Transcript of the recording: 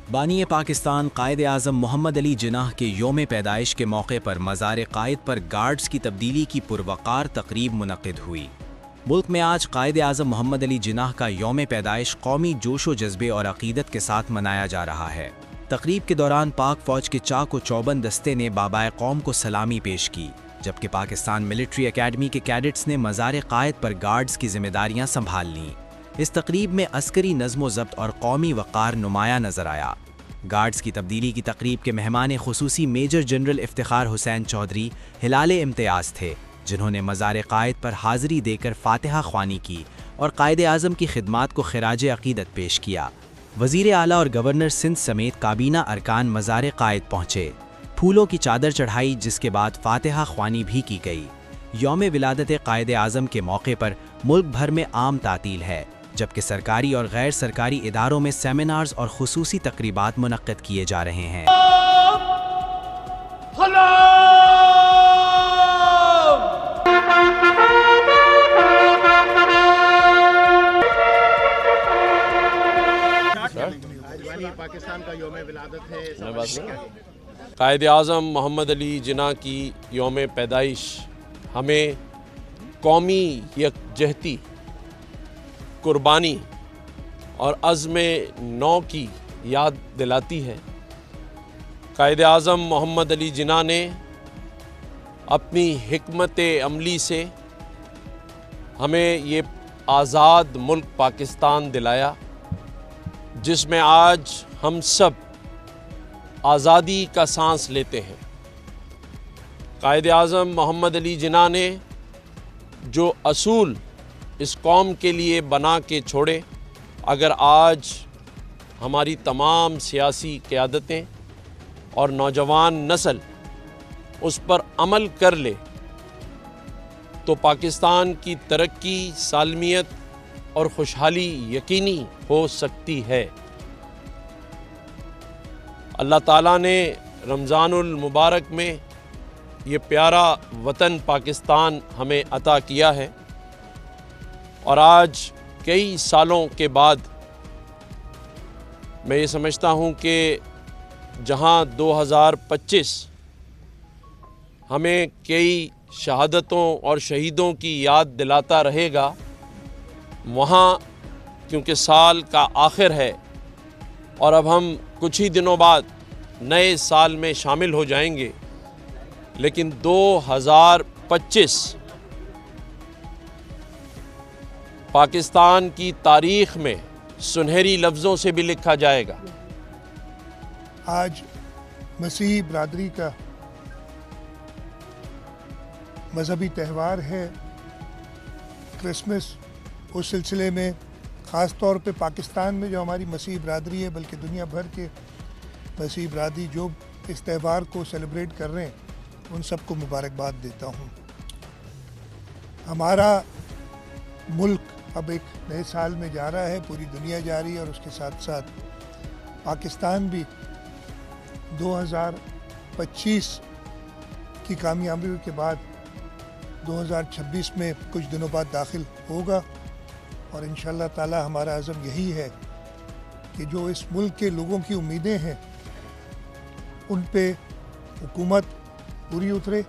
बानी पाकिस्तान कायद आज़म मोहम्मद अली जिन्नाह के योम पैदाइश के मौके पर मज़ार कायद पर गार्ड्स की तब्दीली की पुरवकार तकरीब मुनक़िद हुई। मुल्क में आज कायद आज़म मोहम्मद अली जिन्नाह का योम पैदाइश कौमी जोश व जज्बे और अक़ीदत के साथ मनाया जा रहा है। तकरीब के दौरान पाक फ़ौज के चाक व चौबंद दस्ते ने बाबाए कौम को सलामी पेश की, जबकि पाकिस्तान मिलिट्री अकेडमी के कैडेट्स ने मज़ार कायद पर गार्ड्स की जिम्मेदारियां संभाल लीं। इस तकरीब में अस्करी नज़्म ज़ब्त और कौमी वक़ार नुमाया नज़र आया। गार्ड्स की तब्दीली की तकरीब के मेहमान खुसूसी मेजर जनरल इफ्तिखार हुसैन चौधरी हिलाले इम्तियाज़ थे, जिन्होंने मज़ार कायद पर हाज़री देकर फ़ातिहा ख्वानी की और कायद आज़म की खिदमात को खिराज अक़ीदत पेश किया। वज़ीर आला और गवर्नर सिंध समेत काबीना अरकान मज़ार कायद पहुँचे, फूलों की चादर चढ़ाई, जिसके बाद फ़ातिहा ख्वानी भी की गई। यौम विलादत कायद आज़म के मौके पर मुल्क भर में आम तातील है, जबकि सरकारी और गैर सरकारी इदारों में सेमिनार्स और खुसूसी तकरीबात मुनक्किद किए जा रहे हैं। पाकिस्तान का यौम विलादत है। कायद आज़म मोहम्मद अली जिन्नाह की यौम पैदाइश हमें कौमी यकजहती, कुर्बानी और अज़्म नौ की याद दिलाती है। कायद आज़म मोहम्मद अली जिन्नाह ने अपनी हिकमत अमली से हमें ये आज़ाद मुल्क पाकिस्तान दिलाया, जिसमें आज हम सब आज़ादी का सांस लेते हैं। कायद आज़म मोहम्मद अली जिन्नाह ने जो असूल इस कौम के लिए बना के छोड़े, अगर आज हमारी तमाम सियासी क़यादतें और नौजवान नस्ल उस पर अमल कर ले तो पाकिस्तान की तरक्की, सालमियत और खुशहाली यकीनी हो सकती है। अल्लाह ताला ने रमज़ानुल मुबारक में ये प्यारा वतन पाकिस्तान हमें अता किया है और आज कई सालों के बाद मैं ये समझता हूँ कि जहाँ 2025 हमें कई शहादतों और शहीदों की याद दिलाता रहेगा, वहाँ क्योंकि साल का आखिर है और अब हम कुछ ही दिनों बाद नए साल में शामिल हो जाएंगे, लेकिन 2025 पाकिस्तान की तारीख़ में सुनहरी लफ्ज़ों से भी लिखा जाएगा। आज मसीही बरादरी का मजहबी त्यौहार है क्रिसमस। उस सिलसिले में ख़ास तौर पे पाकिस्तान में जो हमारी मसीही बरादरी है, बल्कि दुनिया भर के मसीही बरादरी जो इस त्यौहार को सेलिब्रेट कर रहे हैं, उन सबको मुबारकबाद देता हूँ। हमारा मुल्क अब एक नए साल में जा रहा है, पूरी दुनिया जा रही है और उसके साथ साथ पाकिस्तान भी 2025 की कामयाबी के बाद 2026 में कुछ दिनों बाद दाखिल होगा और इंशाअल्लाह ताला हमारा अज़म यही है कि जो इस मुल्क के लोगों की उम्मीदें हैं उन पे हुकूमत पूरी उतरे